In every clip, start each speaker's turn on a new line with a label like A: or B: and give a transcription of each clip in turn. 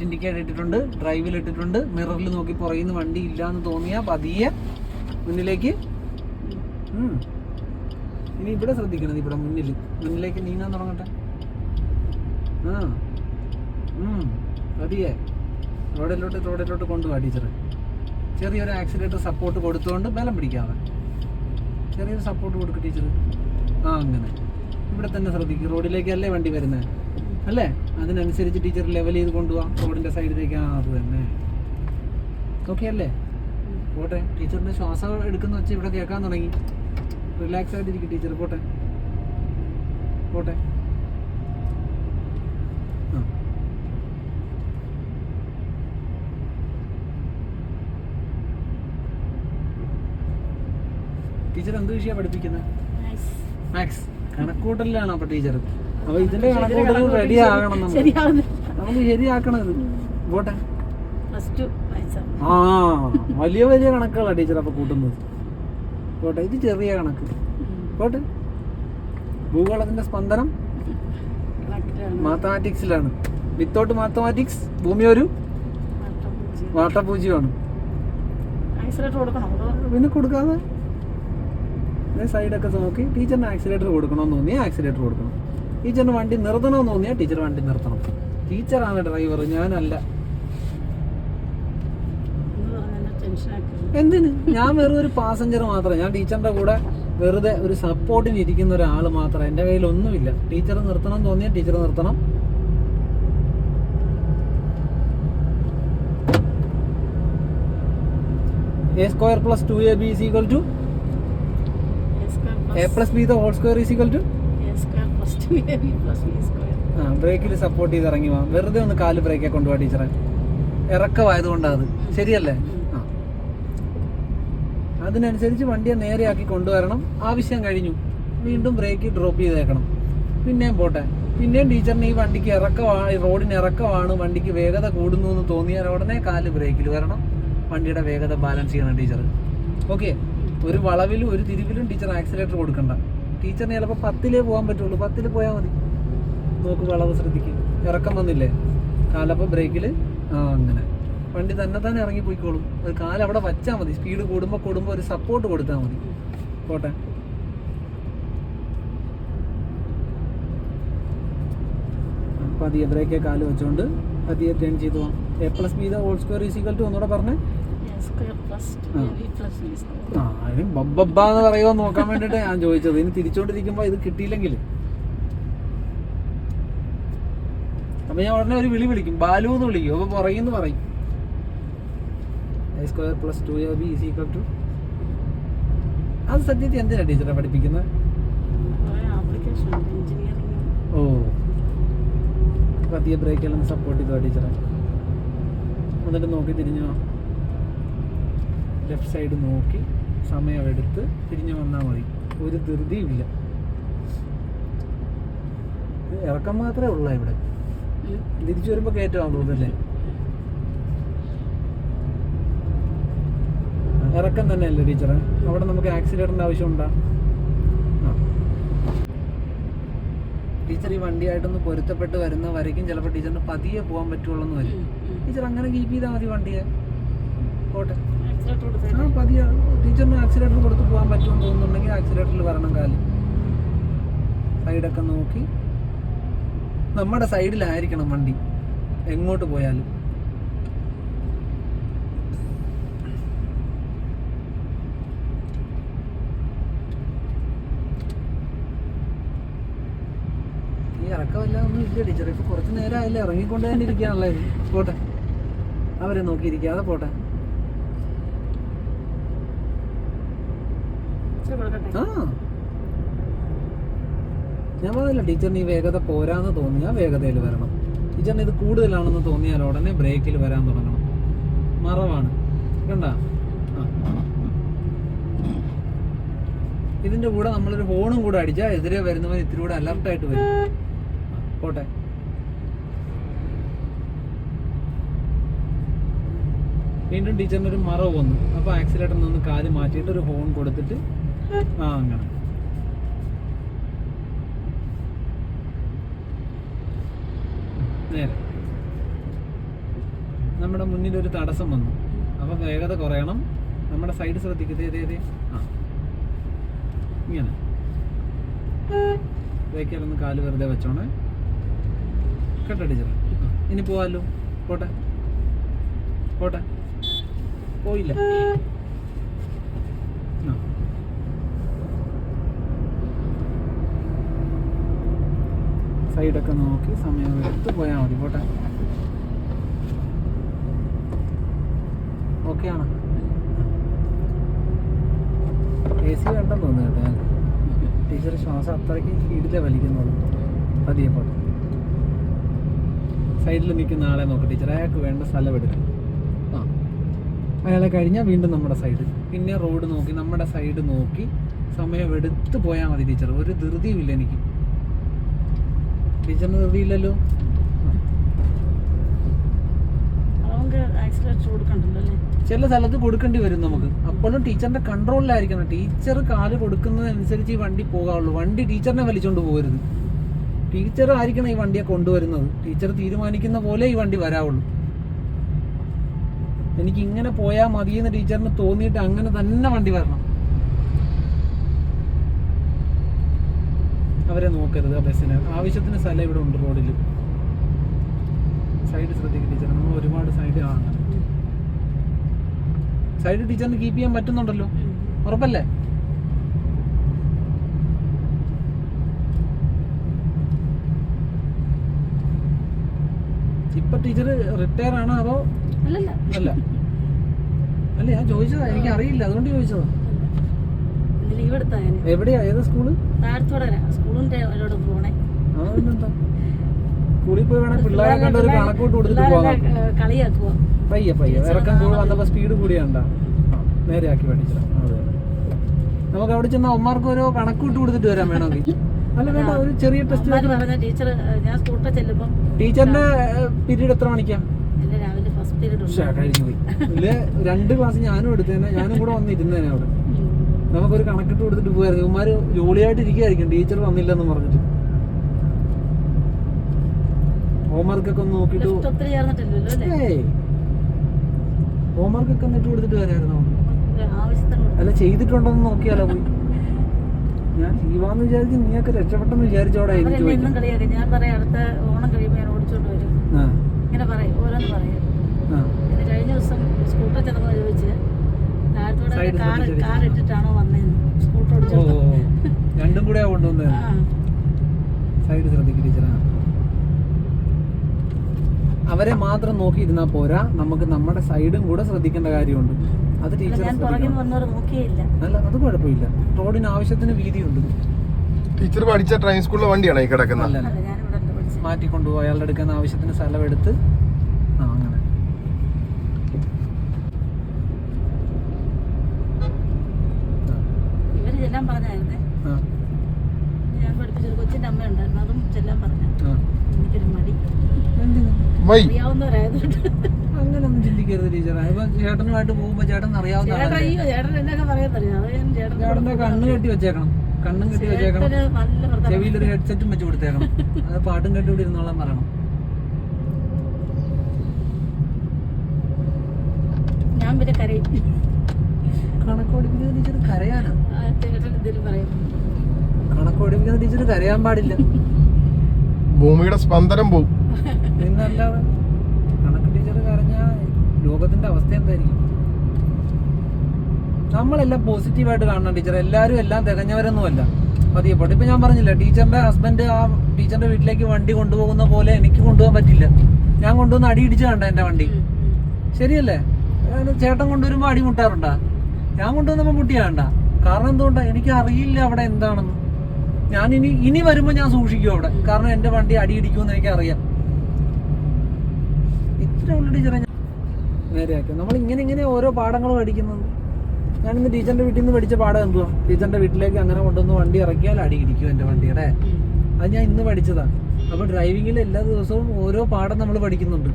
A: Indicator ഇട്ടിട്ടുണ്ട്, ഡ്രൈവിൽ ഇട്ടിട്ടുണ്ട്. മിററിൽ നോക്കി പുറയുന്ന വണ്ടി ഇല്ലാന്ന് തോന്നിയാൽ പതിയെ മുന്നിലേക്ക്. ഇനി ഇവിടെ ശ്രദ്ധിക്കണം, ഇവിടെ മുന്നിലേക്ക് നീങ്ങാൻ തുടങ്ങട്ടെ. പതിയെ റോഡിലോട്ട് കൊണ്ടുപോവാ ടീച്ചർ. ചെറിയൊരു ആക്സിലേറ്റർ സപ്പോർട്ട് കൊടുത്തുകൊണ്ട് ബലം പിടിക്കാതെ ചെറിയൊരു സപ്പോർട്ട് കൊടുക്കും ടീച്ചർ. അങ്ങനെ ഇവിടെ തന്നെ ശ്രദ്ധിക്കും. റോഡിലേക്കല്ലേ വണ്ടി വരുന്നത് അല്ലേ? അതിനനുസരിച്ച് ടീച്ചർ ലെവൽ ചെയ്ത് കൊണ്ടുപോകാം റോഡിൻ്റെ സൈഡിലേക്ക്. അത് തന്നെ ഓക്കെ അല്ലേ? പോട്ടെ. ടീച്ചറിൻ്റെ ശ്വാസം എടുക്കുന്ന വെച്ച് ഇവിടെ കേൾക്കാൻ തുടങ്ങി. റിലാക്സ് ആയിട്ടിരിക്കും ടീച്ചർ. പോട്ടെ. ടീച്ചർ എന്ത് വിഷയമാണ് പഠിപ്പിക്കുന്നത്? മാത്സ്. കണക്കൂട്ടലിലാണ് അപ്പൊ ടീച്ചർ. അപ്പൊ ഇതിന്റെ കണക്കൂട്ടൽ റെഡി ആകണം, നമുക്ക് ശരിയാക്കണം ഇത്. പോട്ടെ. വലിയ കണക്കുകളാണ് ടീച്ചർ അപ്പൊ കൂട്ടുന്നത്. പോട്ടെ. ഇത് ചെറിയ കണക്ക്. പോട്ടെ. ഭൂഗോളത്തിന്റെ സ്പന്ദനം മാത്തമാറ്റിക്സിലാണ്. വിത്തൗട്ട് മാത്തമാറ്റിക്സ് ഭൂമി ഒരു വാട്ടപൂജ്യമാണ്. പിന്നെ കൊടുക്കാതെ സൈഡൊക്കെ നോക്കി ടീച്ചറിന് ആക്സിലേറ്റർ കൊടുക്കണമെന്ന് തോന്നിയാൽ ആക്സിലേറ്റർ കൊടുക്കണം. ടീച്ചറിന് വണ്ടി നിർത്തണമെന്ന് തോന്നിയാൽ ടീച്ചർ വണ്ടി നിർത്തണം. ടീച്ചറാണ് ഡ്രൈവർ, ഞാനല്ല. എന്തിന്? ഞാൻ വെറും ഒരു പാസഞ്ചർ മാത്രം. ഞാൻ ടീച്ചറിന്റെ കൂടെ വെറുതെ ഒരു സപ്പോർട്ടിന് ഇരിക്കുന്ന ഒരാൾ മാത്രം. എൻ്റെ കയ്യിൽ ഒന്നുമില്ല. ടീച്ചർ നിർത്തണം തോന്നിയാൽ ടീച്ചർ നിർത്തണം. a square plus 2ab is equal to a plus b the whole square is equal to
B: a square plus 2ab plus b square.
A: ബ്രേക്കിൽ സപ്പോർട്ട് ചെയ്ത് ഇറങ്ങി പോവാം. വെറുതെ ഒന്ന് കാല് ബ്രേക്കെ കൊണ്ടുപോവാ ടീച്ചറെ. ഇറക്കമായതുകൊണ്ടാണ് അത്. ശരിയല്ലേ? അതിനനുസരിച്ച് വണ്ടിയെ നേരെയാക്കി കൊണ്ടുവരണം. ആവശ്യം കഴിഞ്ഞു വീണ്ടും ബ്രേക്ക് ഡ്രോപ്പ് ചെയ്തേക്കണം. പിന്നെയും പോട്ടെ. പിന്നെയും ടീച്ചറിന് ഈ വണ്ടിക്ക് റോഡിന് ഇറക്കമാണ്, വണ്ടിക്ക് വേഗത കൂടുന്നു എന്ന് തോന്നിയാൽ ഉടനെ കാല് ബ്രേക്കിൽ വരണം. വണ്ടിയുടെ വേഗത ബാലൻസ് ചെയ്യണം ടീച്ചർ. ഓക്കെ. ഒരു വളവിലും ഒരു തിരിവിലും ടീച്ചർ ആക്സിലേറ്റർ കൊടുക്കണ്ട. ടീച്ചറിന് ചിലപ്പോൾ 10 പോകാൻ പറ്റുള്ളൂ. 10 പോയാൽ മതി. നോക്ക്, വളവ് ശ്രദ്ധിക്കും. ഇറക്കം വന്നില്ലേ, കാലപ്പോൾ ബ്രേക്കിൽ. അങ്ങനെ വണ്ടി തന്നെ ഇറങ്ങി പോയിക്കോളും. ഒരു കാലം അവിടെ വച്ചാൽ മതി. സ്പീഡ് കൂടുമ്പോൾ ഒരു സപ്പോർട്ട് കൊടുത്താൽ മതി. പോട്ടെ. പതിയെ ബ്രേക്കെ കാല് വെച്ചോണ്ട് പതിയെ ടേൺ ചെയ്ത് പോകാം. a plus b the whole square is equal to ഒന്നുകൂടെ പറഞ്ഞേ. അതിന് ബബ്ബാന്ന് പറയുമോ നോക്കാൻ വേണ്ടിട്ട് ഞാൻ ചോദിച്ചത്. ഇനി തിരിച്ചോണ്ടിരിക്കുമ്പോ ഇത് കിട്ടിയില്ലെങ്കിൽ അപ്പൊ ഞാൻ ഉടനെ ഒരു വിളിക്കും, ബാലു എന്ന് വിളിക്കും. അപ്പൊ പുറകിന്ന് പറയും a square plus 2ab is equal to. അത് സത്യത്തിൽ എന്തിനാ ടീച്ചറെ പഠിപ്പിക്കുന്നത്? ഓ, പതിയെ ബ്രേക്കെല്ലാം സപ്പോർട്ട് ചെയ്തോ ടീച്ചറെ. എന്നിട്ട് നോക്കി തിരിഞ്ഞോ. ലെഫ്റ്റ് സൈഡ് നോക്കി സമയമെടുത്ത് തിരിഞ്ഞു വന്നാൽ മതി. ഒരു ധൃതിയുമില്ല. ഇറക്കം മാത്രമേ ഉള്ളൂ ഇവിടെ. തിരിച്ചു വരുമ്പോൾ കയറ്റമാണെന്ന് തോന്നുന്നല്ലേ? ഇറക്കം തന്നെയല്ലേ ടീച്ചറെ? അവിടെ നമുക്ക് ആക്സിലേറ്ററിൻ്റെ ആവശ്യമുണ്ടോ? ടീച്ചർ ഈ വണ്ടിയായിട്ടൊന്ന് പൊരുത്തപ്പെട്ട് വരുന്ന വരയ്ക്കും ചിലപ്പോൾ ടീച്ചറിന് പതിയെ പോകാൻ പറ്റുള്ളൂ എന്ന് വരും. ടീച്ചർ അങ്ങനെ കീപ്പ് ചെയ്താൽ മതി വണ്ടിയെ. പോട്ടെ. പതിയെ ടീച്ചറിന് ആക്സിലേറ്റർ കൊടുത്ത് പോകാൻ പറ്റുമെന്ന് തോന്നുന്നുണ്ടെങ്കിൽ ആക്സിലേറ്ററിൽ വരണം കാല്. സൈഡൊക്കെ നോക്കി നമ്മുടെ സൈഡിലായിരിക്കണം വണ്ടി എങ്ങോട്ട് പോയാലും. ഈ ഇറക്കമല്ല ഒന്നും ഇല്ല ടീച്ചർ. ഇപ്പൊ കുറച്ച് നേരം ആയില്ലേ ഇറങ്ങിക്കൊണ്ട് തന്നെ ഇരിക്കുകയാണല്ലേ. പോട്ടെ. അവരെ നോക്കിയിരിക്കാതെ പോട്ടെ. ഞാൻ പറഞ്ഞില്ല, ടീച്ചറിന് ഈ വേഗത പോരാന്ന് തോന്നിയാൽ വേഗതയിൽ വരണം. ടീച്ചറിന് ഇത് കൂടുതലാണെന്ന് തോന്നിയാൽ ഉടനെ ബ്രേക്കിൽ വരാൻ തുടങ്ങണം. മറവാണ് കണ്ട. ഇതിന്റെ കൂടെ നമ്മളൊരു ഹോണും കൂടെ അടിച്ചാൽ എതിരെ വരുന്നവൻ ഇത്തിരി കൂടെ അലർട്ടായിട്ട് വരും. പോട്ടെ. വീണ്ടും ടീച്ചറിനൊരു മറവ് വന്നു. അപ്പോൾ ആക്സിലേറ്ററിൽ നിന്ന് കാല് മാറ്റിയിട്ട് ഒരു ഹോൺ കൊടുത്തിട്ട് അങ്ങനെ നേരെ നമ്മുടെ മുന്നിൽ ഒരു തടസ്സം വന്നു, അപ്പോൾ വേഗത കുറയണം. നമ്മുടെ സൈഡ് ശ്രദ്ധിക്കുന്നത് ആ ഇങ്ങനെ ബ്രേക്കിലൊന്ന് കാല് വെറുതെ വെച്ചോണേ. കേട്ടോ ടീച്ചർ? ഇനി പോവാമല്ലോ. പോട്ടെ പോട്ടെ, പോയില്ല. സൈഡൊക്കെ നോക്കി സമയം എടുത്ത് പോയാൽ മതി. പോട്ടെ. ഓക്കെ ആണോ? AC വേണ്ടെന്ന് തോന്നുന്നു കേട്ടോ ഞങ്ങൾക്ക്. ടീച്ചർ ശ്വാസം അത്രയ്ക്ക് സ്പീഡിലേ വലിക്കുന്നുള്ളൂ. പതിയെ പോട്ടെ. സൈഡിൽ നിൽക്കുന്ന ആളെ നോക്ക് ടീച്ചർ, അയാൾക്ക് വേണ്ട സ്ഥലം എടുക്കണം. ആ, അയാളെ കഴിഞ്ഞാൽ വീണ്ടും നമ്മുടെ സൈഡ്, പിന്നെ റോഡ് നോക്കി നമ്മുടെ സൈഡ് നോക്കി സമയം എടുത്ത് പോയാൽ മതി ടീച്ചർ. ഒരു ധൃതിയുമില്ല എനിക്ക്. ടീച്ചറിന് ധൃതിയില്ലല്ലോ. ചില സ്ഥലത്ത് കൊടുക്കേണ്ടി വരും നമുക്ക്. അപ്പോഴും ടീച്ചറിന്റെ കൺട്രോളിലായിരിക്കണം. ടീച്ചർ കാല് കൊടുക്കുന്നതനുസരിച്ച് ഈ വണ്ടി പോകാവുള്ളൂ. വണ്ടി ടീച്ചറിനെ വലിച്ചോണ്ട് പോകരുത്. ടീച്ചർ ആയിരിക്കണം ഈ വണ്ടിയെ കൊണ്ടുവരുന്നത്. ടീച്ചർ തീരുമാനിക്കുന്ന പോലെ ഈ വണ്ടി വരാവുള്ളൂ. എനിക്ക് ഇങ്ങനെ പോയാൽ മതിയെന്ന് ടീച്ചറിന് തോന്നിയിട്ട് അങ്ങനെ തന്നെ വണ്ടി വരണം. അവരെ നോക്കരുത്. ആ ബസ്സിന് ആവശ്യത്തിന് സ്ഥലം ഇവിടെ ഉണ്ട് റോഡിൽ. സൈഡ് ശ്രദ്ധിക്കും ടീച്ചർ. നമ്മൾ ഒരുപാട് സൈഡ് ആണ്. സൈഡ് ടീച്ചറിന് കീപ്പ് ചെയ്യാൻ പറ്റുന്നുണ്ടല്ലോ, ഉറപ്പല്ലേ? ഇപ്പൊ ടീച്ചർ റിട്ടയർ ആണോ അതോ? അല്ല അല്ല, ഞാൻ ചോദിച്ചതാ, എനിക്ക് അറിയില്ല, അതുകൊണ്ട് ചോദിച്ചതാ. എവിടെയാ, ഏത് സ്കൂള്? സ്കൂളിൽ പോയി വേണേ പിള്ളേരെ കണ്ട ഒരു കണക്കൂട്ട് കൊടുത്തിട്ട് പോകാം. പയ്യെ പയ്യെ ഇറക്കം കൂടെ വന്നപ്പോ സ്പീഡ് കൂടിയാണ്ടാ നേരെയാക്കി പഠിച്ചത്. അതെ, നമുക്ക് അവിടെ ചെന്ന അമ്മമാർക്ക് ഓരോ കണക്കൂട്ട് കൊടുത്തിട്ട് വരാൻ വേണമെങ്കിൽ. അല്ല വേണ്ട, ഒരു ചെറിയ ടെസ്റ്റ്. ടീച്ചറിന്റെ പീരീഡ് എത്ര മണിക്കാ? കഴിഞ്ഞു പോയി. ഇല്ല, 2 ക്ലാസ് ഞാനും എടുത്തേനെ, ഞാനും കൂടെ വന്നിരുന്നേനെ അവിടെ. നമുക്കൊരു കണക്കിട്ട് കൊടുത്തിട്ട് പോയായിരുന്നു. ഇവന്മാര് ജോളിയായിട്ട് ഇരിക്കുകയായിരിക്കും ടീച്ചർ വന്നില്ലെന്ന് പറഞ്ഞിട്ട്. ഹോംവർക്കൊക്കെ ഒന്ന് നോക്കിട്ട് ഹോംവർക്കൊക്കെ ഒന്ന് ഇട്ട് കൊടുത്തിട്ട് വരായിരുന്നു. അല്ല, ചെയ്തിട്ടുണ്ടോന്ന് നോക്കിയാലോ പോയി. ഞാൻ ലീവാന്ന് വിചാരിച്ച് നീയൊക്കെ രക്ഷപ്പെട്ടെന്ന് വിചാരിച്ചോടെ എനിക്ക് ചോദിക്കും.
B: ഞാൻ പറയാം, അടുത്ത ഓണം കഴിയുമ്പോൾ ഞാൻ ഓടിച്ചോണ്ട് വരും. ഇങ്ങനെ പറയും, ഓരോന്ന് പറയും. കഴിഞ്ഞ ദിവസം സ്കൂട്ടർ ചെന്നപ്പോ ചോദിച്ച് കാർ ഇട്ടിട്ടാണോ വന്നേന്ന്. സ്കൂട്ടർ ഓടിച്ചോണ്ട്
A: രണ്ടും കൂടെ കൊണ്ടുവന്നത്. സൈഡ് ശ്രദ്ധിക്കും ടീച്ചറാ. അവരെ മാത്രം നോക്കിയിരുന്നാൽ പോരാ, നമുക്ക് നമ്മുടെ സൈഡും കൂടെ ശ്രദ്ധിക്കേണ്ട കാര്യമുണ്ട്. അത് ടീച്ചർ അല്ല, അത് കുഴപ്പമില്ല. റോഡിന് ആവശ്യത്തിന് വീതിയുണ്ട്.
C: ടീച്ചർ പഠിച്ച ട്രെയിൻ സ്കൂളിലെ വണ്ടിയാണോ ഈ കിടക്കുന്നത്?
A: മാറ്റിക്കൊണ്ടുപോയി അയാളുടെ എടുക്കുന്ന ആവശ്യത്തിന് സ്ഥലം എടുത്ത് അങ്ങനെ.
B: ഇവര് ചെല്ലാൻ പറഞ്ഞായിരുന്നേ. ഞാൻ പഠിപ്പിച്ചൊരു കൊച്ചിന്റെ അമ്മ ഉണ്ടായിരുന്നു, അതും ചെല്ലാൻ പറഞ്ഞു. എനിക്കൊരു മടി.
A: അങ്ങനൊന്നും ചിന്തിക്കരുത് ടീച്ചർ. ചേട്ടനുമായിട്ട് പോകുമ്പോ ചേട്ടൻ അറിയാവുന്ന ചേട്ടന്റെ കണ്ണ് കെട്ടി വെച്ചേക്കണം. കണ്ണും കെട്ടി വെച്ചേക്കണം. ചെവിയിലൊരു ഹെഡ്സെറ്റും വെച്ച് കൊടുത്തേക്കണം. അത് പാട്ടും കെട്ടി ഇവിടെ ഇരുന്നോളാൻ പറയണം.
B: ഞാൻ പിന്നെ കരയും.
A: കണക്കോടിപ്പിക്കുന്ന ടീച്ചർ കരയാനാ? കണക്കോടിപ്പിക്കുന്ന ടീച്ചർ കരയാൻ പാടില്ല.
C: ഭൂമിയുടെ സ്പന്ദനം പോവും.
A: പിന്നല്ലാതെ കണക്ക് ടീച്ചർ കരഞ്ഞാൽ ലോകത്തിന്റെ അവസ്ഥ എന്തായിരിക്കും? നമ്മളെല്ലാം പോസിറ്റീവായിട്ട് കാണണം ടീച്ചർ. എല്ലാവരും എല്ലാം തികഞ്ഞവരൊന്നുമല്ല. പതിയെ പോട്ടെ. ഇപ്പൊ ഞാൻ പറഞ്ഞില്ല, ടീച്ചറിന്റെ ഹസ്ബൻഡ് ആ ടീച്ചറിന്റെ വീട്ടിലേക്ക് വണ്ടി കൊണ്ടുപോകുന്ന പോലെ എനിക്ക് കൊണ്ടുപോകാൻ പറ്റില്ല. ഞാൻ കൊണ്ടുവന്ന് അടി ഇടിച്ച് കണ്ട എന്റെ വണ്ടി. ശരിയല്ലേ? ചേട്ടൻ കൊണ്ടുവരുമ്പോ അടി മുട്ടാറുണ്ടാ? ഞാൻ കൊണ്ടുവന്നപ്പോ മുട്ടിയാണ്ട. കാരണം എന്തുകൊണ്ടാ? എനിക്ക് അറിയില്ല അവിടെ എന്താണെന്ന്. ഞാൻ ഇനി വരുമ്പോ ഞാൻ സൂക്ഷിക്കും അവിടെ. കാരണം എന്റെ വണ്ടി അടി ഇടിക്കുമെന്ന് എനിക്ക് അറിയാം. ഇത്ര ഉള്ള ടീച്ചറെ നേരെയാക്കി. നമ്മൾ ഇങ്ങനെ ഓരോ പാഠങ്ങളും പഠിക്കുന്നത്. ഞാനിന്ന് ടീച്ചറിന്റെ വീട്ടിൽ നിന്ന് പഠിച്ച പാഠം എന്തുവാ? ടീച്ചറിന്റെ വീട്ടിലേക്ക് അങ്ങനെ കൊണ്ടുവന്ന് വണ്ടി ഇറക്കിയാൽ അടി ഇടിക്കും എന്റെ വണ്ടിയുടെ. അത് ഞാൻ ഇന്ന് പഠിച്ചതാ. അപ്പൊ ഡ്രൈവിങ്ങിൽ എല്ലാ ദിവസവും ഓരോ പാഠം നമ്മൾ പഠിക്കുന്നുണ്ട്.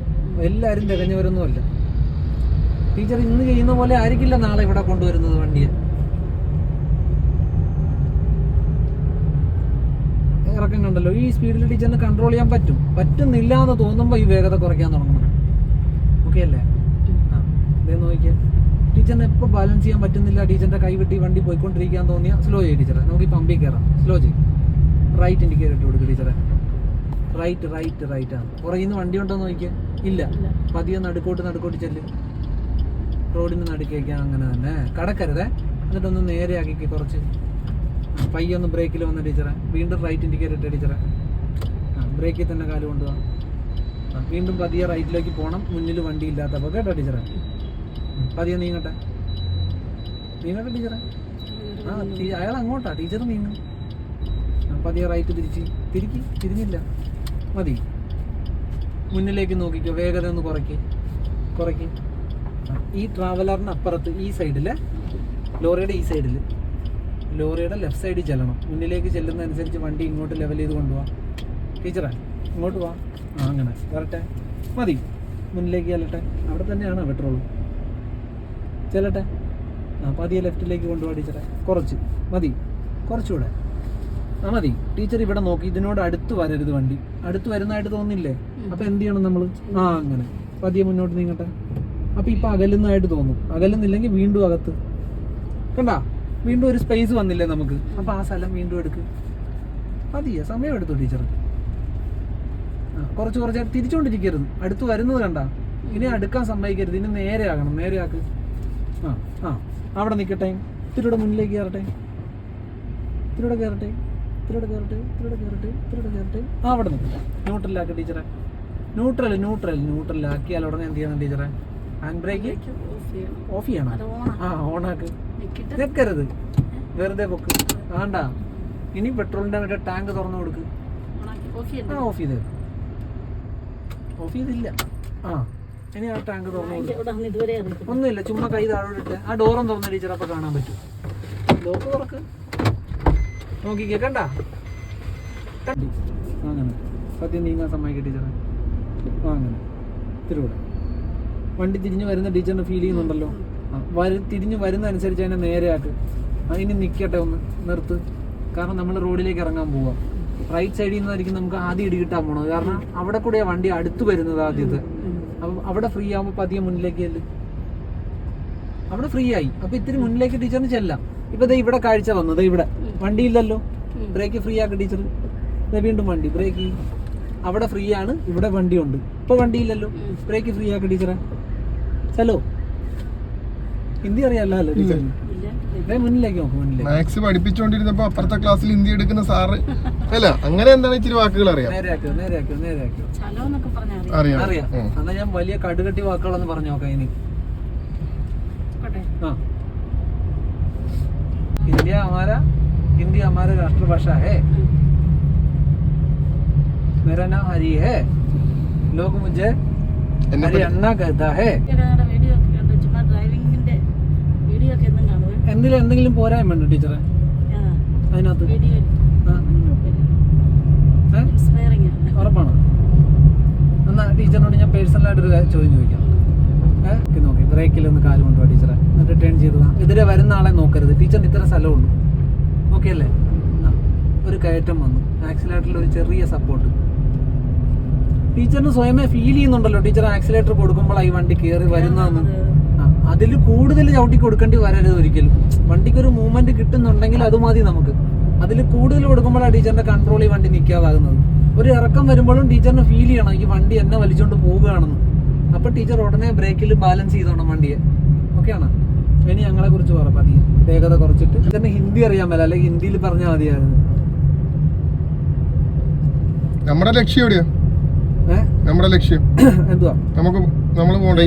A: എല്ലാവരും തികഞ്ഞവരൊന്നുമല്ല. ടീച്ചർ ഇന്ന് ചെയ്യുന്ന പോലെ ആയിരിക്കില്ല നാളെ ഇവിടെ കൊണ്ടുവരുന്നത് വണ്ടിയെ. ഇറക്കം കണ്ടല്ലോ, ഈ സ്പീഡിൽ ടീച്ചറിന് കൺട്രോൾ ചെയ്യാൻ പറ്റുന്നില്ല എന്ന് തോന്നുമ്പോൾ ഈ വേഗത കുറയ്ക്കാൻ തുടങ്ങണം. ഓക്കെ. ഓക്കെ അല്ലേ? ആ ഇതേ നോക്കിയാൽ ടീച്ചറിന് എപ്പോൾ ബാലൻസ് ചെയ്യാൻ പറ്റുന്നില്ല, ടീച്ചറിന്റെ കൈ വെട്ടി വണ്ടി പോയിക്കൊണ്ടിരിക്കാൻ തോന്നിയാൽ സ്ലോ ചെയ്യും ടീച്ചറെ. നമുക്ക് ഈ പമ്പിൽ കയറാം, സ്ലോ ചെയ്യും. റൈറ്റ് ഇൻഡിക്കേറ്റർ ഇട്ട് കൊടുക്കും ടീച്ചറെ. റൈറ്റ് റൈറ്റ് റൈറ്റ് ആണ്. പുറകിൽ നിന്ന് വണ്ടി ഉണ്ടോ നോക്കിയാൽ ഇല്ല. പതിയെ നടുക്കോട്ട് ചെല്ലും. റോഡിന് നടുക്കേക്കാം. അങ്ങനെ തന്നെ കടക്കരുതേ. എന്നിട്ടൊന്ന് നേരെ ആക്കി കുറച്ച് പയ്യെ ഒന്ന് ബ്രേക്കിൽ വന്ന ടീച്ചറെ. വീണ്ടും റൈറ്റ് ഇൻഡിക്കേറ്റർ ഇട്ട ടീച്ചറെ. ബ്രേക്കിൽ തന്നെ കാല് കൊണ്ടുപോകാം. വീണ്ടും പതിയെ റൈറ്റിലേക്ക് പോകണം, മുന്നിൽ വണ്ടി ഇല്ലാത്തപ്പോൾ കേട്ടോ ടീച്ചറെ. പതിയെ നീങ്ങട്ടെ ടീച്ചറെ. ആ അയാൾ അങ്ങോട്ടാ, ടീച്ചർ നീങ്ങും. പതിയെ റൈറ്റ് തിരിഞ്ഞില്ല, മതി. മുന്നിലേക്ക് നോക്കിക്കോ, വേഗത ഒന്ന് കുറയ്ക്ക്. ഈ ട്രാവലറിന് അപ്പുറത്ത് ഈ സൈഡില്, ലോറിയുടെ ഈ സൈഡിൽ, ലോറിയുടെ ലെഫ്റ്റ് സൈഡിൽ ചെല്ലണം. മുന്നിലേക്ക് ചെല്ലുന്നതനുസരിച്ച് വണ്ടി ഇങ്ങോട്ട് ലെവൽ ചെയ്ത് കൊണ്ടുപോവാം ടീച്ചറെ. ഇങ്ങോട്ട് പോവാം. ആ അങ്ങനെ വരട്ടെ, മതി. മുന്നിലേക്ക് ചെല്ലട്ടെ. അവിടെ തന്നെയാണ് പെട്രോൾ. ചെല്ലട്ടെ. ആ പതിയെ ലെഫ്റ്റിലേക്ക് കൊണ്ടുപോകാം ടീച്ചറെ. കുറച്ച് മതി, കുറച്ചുകൂടെ. ആ മതി. ടീച്ചർ ഇവിടെ നോക്കി, ഇതിനോട് അടുത്ത് വരരുത് വണ്ടി. അടുത്ത് വരുന്നതായിട്ട് തോന്നില്ലേ? അപ്പം എന്ത് ചെയ്യണം നമ്മൾ? ആ അങ്ങനെ പതിയെ മുന്നോട്ട് നീങ്ങട്ടെ. അപ്പം ഇപ്പം അകലുന്നതായിട്ട് തോന്നും. അകലുന്നില്ലെങ്കിൽ വീണ്ടും അകത്ത്. കണ്ടാ, വീണ്ടും ഒരു സ്പേസ് വന്നില്ലേ നമുക്ക്? അപ്പം ആ സ്ഥലം വീണ്ടും എടുക്ക്. മതിയെ, സമയം എടുത്തു ടീച്ചർ. കുറച്ച് തിരിച്ചുകൊണ്ടിരിക്കരുത്. അടുത്ത് വരുന്നത് കണ്ടാ, ഇനി അടുക്കാൻ സമ്മതിക്കരുത്. ഇനി നേരെ ആകണം. നേരെ ആക്ക്. ആ അവിടെ നിൽക്കട്ടെ. ഇത്തിരിയുടെ മുന്നിലേക്ക് കയറട്ടെ. ഇത്തിരിയുടെ കയറട്ടെ. ആ അവിടെ നിൽക്കട്ടെ. ന്യൂട്രലാക്കി ടീച്ചറെ. ന്യൂട്രലാക്കിയാൽ ഉടനെ എന്ത് ചെയ്യണം ടീച്ചറെ? ഹാൻഡ് ബ്രേക്ക് ഓഫ് ചെയ്യണം. ആ ഓണാക്ക്. നിൽക്കരുത്, വെറുതെ പൊക്ക്. വേണ്ട. ഇനി പെട്രോളിന്റെ മറ്റേ ടാങ്ക് തുറന്നു കൊടുക്ക്. ആ ഓഫ് ചെയ്തില്ല. ആ ഇനി ആ ടാങ്ക് തുറന്നു കൊടുക്കും. ഒന്നുമില്ല, ചുമ്മാ കൈ താഴോട്ടിട്ട് ആ ഡോറും തുറന്ന ടീച്ചർ. അപ്പൊ കാണാൻ പറ്റും. ലോക്ക് തുറക്ക്. നോക്കിക്കേ, കണ്ട. അങ്ങനെ സത്യം നീങ്ങാൻ സമ്മതിക്കട്ടെ ടീച്ചറെ. അങ്ങനെ തിരുവിടെ വണ്ടി തിരിഞ്ഞു വരുന്ന ടീച്ചറിന് ഫീൽ ചെയ്യുന്നുണ്ടല്ലോ. തിരിഞ്ഞു വരുന്ന അനുസരിച്ച് അതിനെ നേരെയാക്ക്. അതിന് നിൽക്കട്ടെ, ഒന്ന് നിർത്ത്. കാരണം നമ്മൾ റോഡിലേക്ക് ഇറങ്ങാൻ പോവാം. റൈറ്റ് സൈഡിൽ നിന്നായിരിക്കും നമുക്ക് ആദ്യം ഇടി കിട്ടാൻ പോണത്. കാരണം അവിടെ കൂടെയാണ് വണ്ടി അടുത്ത് വരുന്നത് ആദ്യത്തെ. അപ്പം അവിടെ ഫ്രീ ആകുമ്പോൾ പതിയെ മുന്നിലേക്ക് ചെല്ലും. അവിടെ ഫ്രീ ആയി. അപ്പം ഇത്തിരി മുന്നിലേക്ക് ടീച്ചറിന് ചെല്ലാം. ഇപ്പം ദേ ഇവിടെ കാഴ്ച വന്നത്. ഇവിടെ വണ്ടി ഇല്ലല്ലോ. ബ്രേക്ക് ഫ്രീ ആക്കി ടീച്ചർ. വീണ്ടും വണ്ടി ബ്രേക്ക്. അവിടെ ഫ്രീ ആണ്, ഇവിടെ വണ്ടി ഉണ്ട്. ഇപ്പൊ വണ്ടി ഇല്ലല്ലോ. ബ്രേക്ക് ഫ്രീ ആക്കി ടീച്ചറെ. ചലോ. ഹിന്ദി അറിയാലോ ടീച്ചറിന്? മുന്നിലേക്ക് നോക്കും.
C: മാത്സ് പഠിപ്പിച്ചോണ്ടിരുന്നപ്പോ അപ്പുറത്തെ ക്ലാസ്സിൽ ഹിന്ദി എടുക്കുന്ന സാറ് അല്ല, അങ്ങനെ എന്താണ് ഇച്ചിരി വാക്കുകൾ അറിയാം.
A: അറിയാം. എന്നാ ഞാൻ വലിയ കടുകട്ടി വാക്കുകളൊന്ന് പറഞ്ഞു നോക്കാം ഇനി. हिंदी हमारा राष्ट्रभाषा है. मेरा नाम हरी है. लोग मुझे हरी अन्ना कहता है. എന്തെങ്കിലും പോരായ്മ ടീച്ചറെ അതിനകത്ത്? ഉറപ്പാണോ? എന്നാ ടീച്ചറിനോട് ഞാൻ പേഴ്സണലായിട്ടൊരു ചോദ്യം ചോദിക്കാം. നോക്കി ബ്രേക്കിൽ ഒന്ന് കാല് കൊണ്ടുപോകാം ടീച്ചറെ. എന്നിട്ട് ടേൺ ചെയ്ത് എതിരെ വരുന്ന ആളെ നോക്കരുത്. ടീച്ചറിന് ഇത്ര സ്ഥലമുള്ളൂ. ഓക്കെ അല്ലേ? ആ ഒരു കയറ്റം വന്നു. ആക്സിലേറ്ററിൽ ഒരു ചെറിയ സപ്പോർട്ട്. ടീച്ചറിന് സ്വയമേ ഫീൽ ചെയ്യുന്നുണ്ടല്ലോ ടീച്ചർ ആക്സിലേറ്റർ കൊടുക്കുമ്പോൾ ഈ വണ്ടി കയറി വരുന്നതെന്ന്. അതിൽ കൂടുതൽ ചവിട്ടി കൊടുക്കേണ്ടി വരരുത് ഒരിക്കലും. വണ്ടിക്കൊരു മൂവ്മെന്റ് കിട്ടുന്നുണ്ടെങ്കിൽ അത് മതി നമുക്ക്. അതിൽ കൂടുതൽ കൊടുക്കുമ്പോഴാണ് ടീച്ചറിന്റെ കൺട്രോൾ ഈ വണ്ടി നിൽക്കാതാകുന്നത്. ഒരു ഇറക്കം വരുമ്പോഴും ടീച്ചറിന് ഫീൽ ചെയ്യണം ഈ വണ്ടി എന്നെ വലിച്ചുകൊണ്ട് പോവുകയാണെന്ന്. അപ്പൊ ടീച്ചർ ഉടനെ ബ്രേക്കിൽ ബാലൻസ് ചെയ്തോണം വണ്ടിയെ. ഓക്കെ ആണോ? ഇനി ഞങ്ങളെ കുറിച്ച് പറ പതിയെ. വേഗത കുറച്ചിട്ട്. ടീച്ചറിന് ഹിന്ദി അറിയാൻ മേല, അല്ലെങ്കിൽ ഹിന്ദിയിൽ പറഞ്ഞാൽ മതിയായിരുന്നു.
C: നമ്മുടെ ലക്ഷ്യം എവിടെയാ? നമ്മുടെ ലക്ഷ്യം
A: എന്തുവാ?
C: നമ്മൾ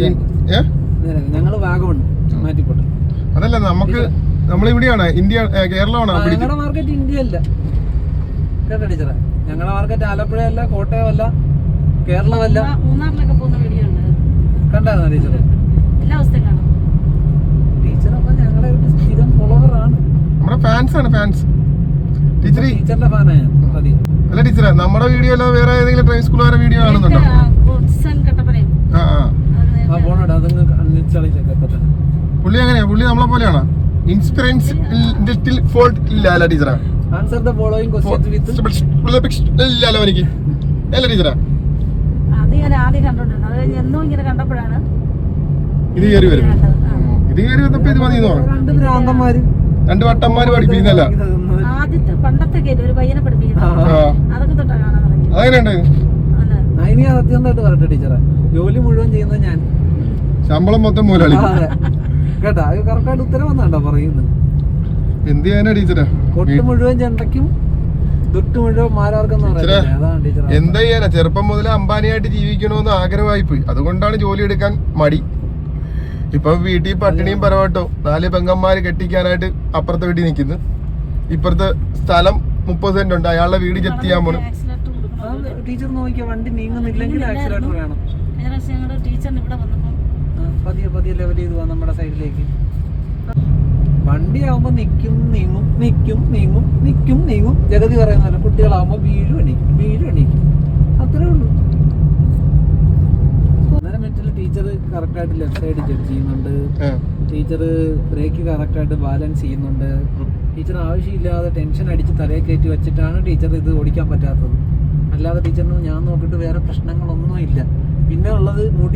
A: ഞങ്ങള് വാഗമൺ മാറ്റിപ്പോട്ടെ.
C: അതല്ല, നമുക്ക് നമ്മളിവിടെയാണ് ഇന്ത്യ, കേരളമാണ്.
A: ഞങ്ങളുടെ മാർക്കറ്റ് ഇന്ത്യ അല്ല കേട്ടോ ടീച്ചറെ. ഞങ്ങളുടെ മാർക്കറ്റ് ആലപ്പുഴ അല്ല, കോട്ടയം അല്ല, കേരളമല്ല. കണ്ടായിരുന്നോ ടീച്ചർ? ടീച്ചർ അപ്പൊ ഞങ്ങളെ സ്ഥിരം ഫോളോവറാണ്.
C: നമ്മുടെ ഫാൻസ് ആണ്.
A: ടീച്ചറിന്റെ ഫാനാണ് ഞാൻ. പതിയെ
C: അല്ല ടീച്ചറെ, നമ്മുടെ വീഡിയോ അല്ലാതെ വേറെ ഏതെങ്കിലും ഡ്രൈവിംഗ് സ്കൂളുകാരെ വീഡിയോ കാണുന്നുണ്ടോ? പുള്ളി എങ്ങനെയാ? പുള്ളി നമ്മളെ പോലെയാണോ? ഇൻസ്പിറൻസ് ഫോൾട്ട് ഇല്ല ടീച്ചറെ.
A: Answer the following questions with
C: ഇല്ലല്ലോ എനിക്ക്. അല്ല ടീച്ചറെ,
B: ഞാൻ ആദ്യം കണ്ടോണ്ടിരുന്നത്. അത് കഴിഞ്ഞ് എന്നും ഇങ്ങനെ കണ്ടപ്പോഴാണ്
C: ഇത് കയറി വരും.
B: കണ്ടത്. ആ.
C: ഇത് കയറി വന്നപ്പോ ഇത് മതി എന്ന് പറഞ്ഞു.
A: രണ്ട് ഭ്രാന്തന്മാര്,
C: രണ്ട് വട്ടന്മാര് പഠിപ്പിക്കുന്നല്ല.
B: ആദ്യത്തെ പണ്ടത്തെ കേട്ട് ഒരു പയ്യനെ പഠിപ്പിക്കുന്നത് അതൊക്കെ തൊട്ടാ കാണാൻ തുടങ്ങി.
C: അതെങ്ങനെ ഉണ്ടായിരുന്നു?
B: അല്ല
A: ഇനി സത്യമായിട്ട് പറയട്ടെ ടീച്ചറെ, ജോലി മുഴുവൻ ചെയ്യുന്നത് ഞാൻ.
C: ശമ്പളം മൊത്തം മുതലാളി.
A: അതെ. കേട്ടാ, അത് കറക്റ്റായിട്ട് ഉത്തരം വന്നാണ്ടോ പറയുന്നത്.
C: എന്ത് ചെയ്യാനാ ടീച്ചറെ?
A: കൊട്ട് മുഴുവൻ ചെണ്ടയ്ക്കും ദുട്ട് മുഴുവൻ മാരാർക്കെന്ന്
C: ടീച്ചറെ,
A: പറയുന്നത്. അതാണ് ടീച്ചർ.
C: എന്താ ചെയ്യാനാ? ചെറുപ്പം മുതലേ അംബാനിയായിട്ട് ജീവിക്കണമെന്ന് ആഗ്രഹമായി പോയി. അതുകൊണ്ടാണ് ജോലി എടുക്കാൻ മടി. ഇപ്പൊ വീട്ടിൽ പട്ടിണിയും പരമായിട്ടോ 4 പെങ്ങന്മാര് കെട്ടിക്കാനായിട്ട് അപ്പുറത്തെ വീട്ടിൽ നിൽക്കുന്നു. ഇപ്പുറത്തെ സ്ഥലം 30 സെന്റ് ഉണ്ട്, അയാളുടെ വീട് ജപ്തി ചെയ്യാൻ പോണു.
B: ആക്സിലേറ്റർ കൊടുക്കണം.
A: ടീച്ചർ നോക്കിയാ വണ്ടി നീങ്ങുന്നില്ലെങ്കിൽ ആക്സിലേറ്റർ വേണം.
B: കഴിഞ്ഞ പ്രാവശ്യം ഞങ്ങളുടെ ടീച്ചറിന് ഇവിടെ വന്നപ്പോൾ
A: പതിയെ പതിയെ ലെവൽ ചെയ്ത് പോവാം നമ്മുടെ സൈഡിലേക്ക്. വണ്ടി ആവുമ്പോ നിക്കും നീങ്ങും, നിക്കും നീങ്ങും, നിക്കും നീങ്ങും. ജഗതി പറയുന്ന പോലെ കുട്ടികളാവുമ്പോ വീഴും എണീക്കും. അത്രേ ഉള്ളൂ. 1.5 മിനിറ്റിൽ ടീച്ചർ കറക്റ്റായിട്ട് ലെഫ്റ്റ് സൈഡ് ജഡ്ജ് ചെയ്യുന്നുണ്ട്. ടീച്ചർ ബ്രേക്ക് കറക്റ്റായിട്ട് ബാലൻസ് ചെയ്യുന്നുണ്ട്. ടീച്ചർ ആവശ്യമില്ലാതെ ടെൻഷൻ അടിച്ച് തലയെ കയറ്റി വെച്ചിട്ടാണ് ടീച്ചർ ഇത് ഓടിക്കാൻ പറ്റാത്തത്. അല്ലാതെ ടീച്ചറിന് ഞാൻ നോക്കിയിട്ട് വേറെ പ്രശ്നങ്ങളൊന്നും ഇല്ല. പിന്നെ ഉള്ളത് മുടി